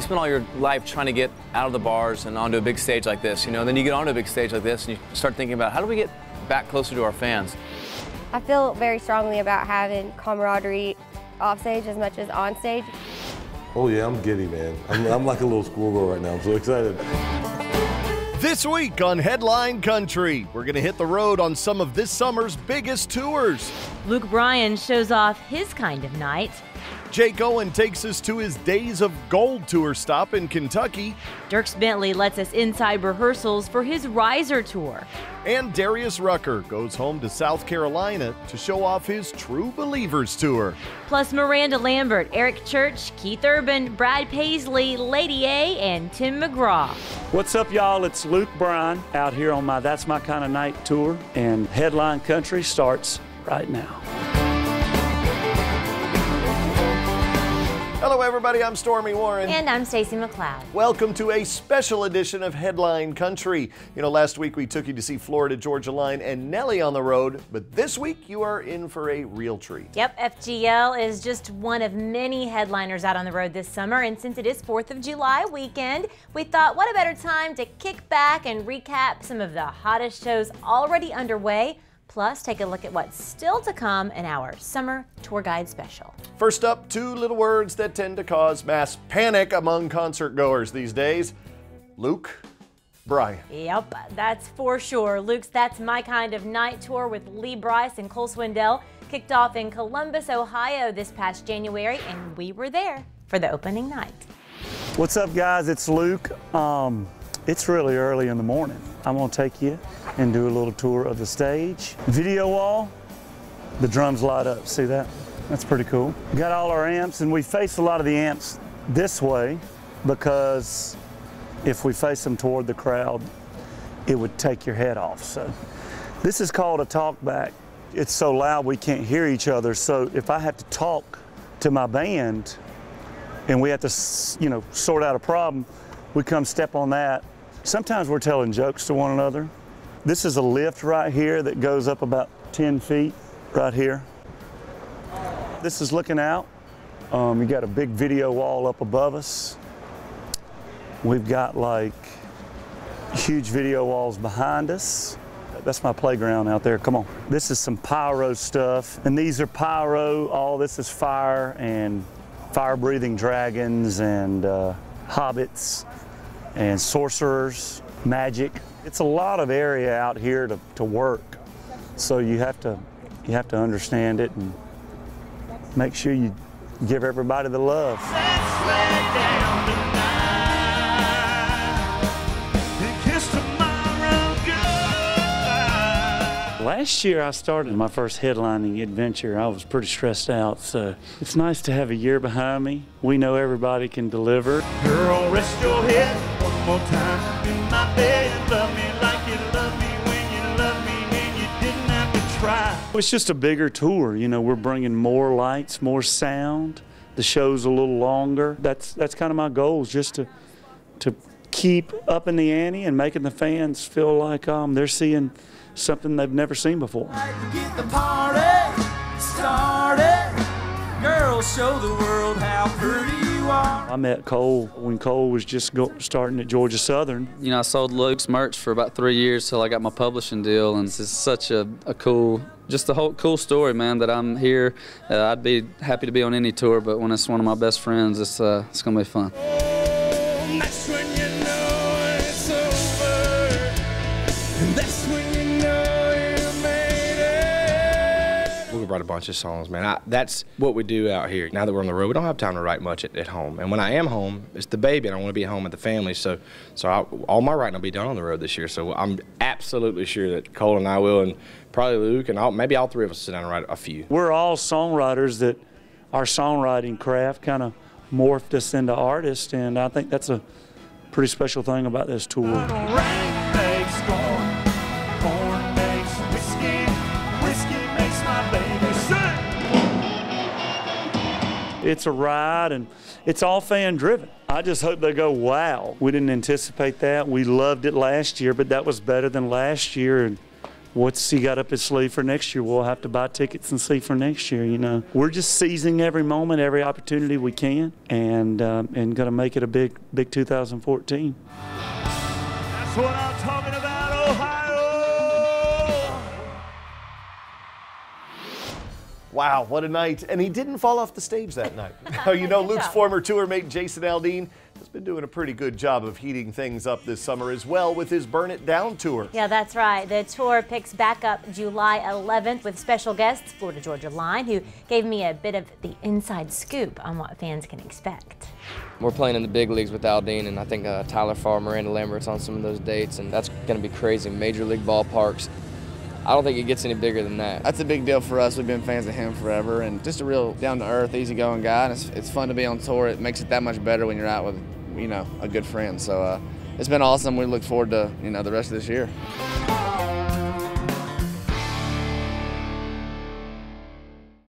You spend all your life trying to get out of the bars and onto a big stage like this, you know, then you get onto a big stage like this and you start thinking about how do we get back closer to our fans? I feel very strongly about having camaraderie off stage as much as on stage. Oh yeah, I'm giddy, man. I'm like a little schoolgirl right now. I'm so excited. This week on Headline Country, we're going to hit the road on some of this summer's biggest tours. Luke Bryan shows off his kind of night. Jake Owen takes us to his Days of Gold tour stop in Kentucky. Dierks Bentley lets us inside rehearsals for his Riser tour. And Darius Rucker goes home to South Carolina to show off his True Believers tour. Plus Miranda Lambert, Eric Church, Keith Urban, Brad Paisley, Lady A, and Tim McGraw. What's up, y'all? It's Luke Bryan out here on my That's My Kind of Night tour, and Headline Country starts right now. Hello, everybody. I'm Stormy Warren. And I'm Stacey McLeod. Welcome to a special edition of Headline Country. You know, last week we took you to see Florida Georgia Line and Nelly on the road, but this week you are in for a real treat. Yep, FGL is just one of many headliners out on the road this summer, and since it is 4th of July weekend, we thought what a better time to kick back and recap some of the hottest shows already underway. Plus, take a look at what's still to come in our Summer Tour Guide Special. First up, two little words that tend to cause mass panic among concert goers these days. Luke Bryan. Yep, that's for sure. Luke's That's My Kind of Night tour with Lee Brice and Cole Swindell kicked off in Columbus, Ohio this past January, and we were there for the opening night. What's up, guys? It's Luke. It's really early in the morning. I'm gonna take you and do a little tour of the stage. Video wall, the drums light up. See that? That's pretty cool. We got all our amps, and we face a lot of the amps this way because if we face them toward the crowd, it would take your head off. So this is called a talkback. It's so loud we can't hear each other. So if I have to talk to my band and we have to, you know, sort out a problem, we come step on that. Sometimes we're telling jokes to one another. This is a lift right here that goes up about 10 feet right here. This is looking out. You got a big video wall up above us. We've got like huge video walls behind us. That's my playground out there. Come on. This is some pyro stuff. And these are pyro. All this is fire and fire-breathing dragons and hobbits and sorcerers, magic. It's a lot of area out here to work. So you have to understand it and make sure you give everybody the love. Last year I started my first headlining adventure. I was pretty stressed out, so it's nice to have a year behind me. We know everybody can deliver. Girl, rest your head one more time in my bed. Love me like you love me when you love me and you didn't have to try. It's just a bigger tour. You know, we're bringing more lights, more sound. The show's a little longer. That's kind of my goal, is just to keep upping the ante and making the fans feel like they're seeing something they've never seen before. Get the party started. Girls, show the world how pretty you are. I met Cole when Cole was just starting at Georgia Southern. You know, I sold Luke's merch for about 3 years till I got my publishing deal, and it's such a cool, just a whole cool story, man, that I'm here. I'd be happy to be on any tour, but when it's one of my best friends, it's gonna be fun. That's when you know it's over. And that's when you know you made it. We write a bunch of songs, man. That's what we do out here. Now that we're on the road, we don't have time to write much at home. And when I am home, it's the baby, and I want to be at home with the family. So all my writing will be done on the road this year. So I'm absolutely sure that Cole and I will, and probably Luke, and maybe all three of us sit down and write a few. We're all songwriters that our songwriting craft kind of morphed us into artists, and I think that's a pretty special thing about this tour. Rain makes corn, corn makes whiskey, whiskey makes my baby sing. It's a ride, and it's all fan driven. I just hope they go, wow. We didn't anticipate that. We loved it last year, but that was better than last year, and what's he got up his sleeve for next year. We'll have to buy tickets and see for next year. You know, we're just seizing every moment, every opportunity we can, and going to make it a big 2014. That's what I'm talking about, Ohio! Wow, what a night. And he didn't fall off the stage that night. You know, Luke's former tour mate, Jason Aldean, has been doing a pretty good job of heating things up this summer as well with his Burn It Down tour. Yeah, that's right. The tour picks back up July 11th with special guests, Florida Georgia Line, who gave me a bit of the inside scoop on what fans can expect. We're playing in the big leagues with Aldean, and I think Tyler Farr, Miranda Lambert's on some of those dates, and that's going to be crazy. Major league ballparks. I don't think it gets any bigger than that. That's a big deal for us. We've been fans of him forever, and just a real down-to-earth, easygoing guy. And it's fun to be on tour. It makes it that much better when you're out with, you know, a good friend. So it's been awesome. We look forward to, you know, the rest of this year.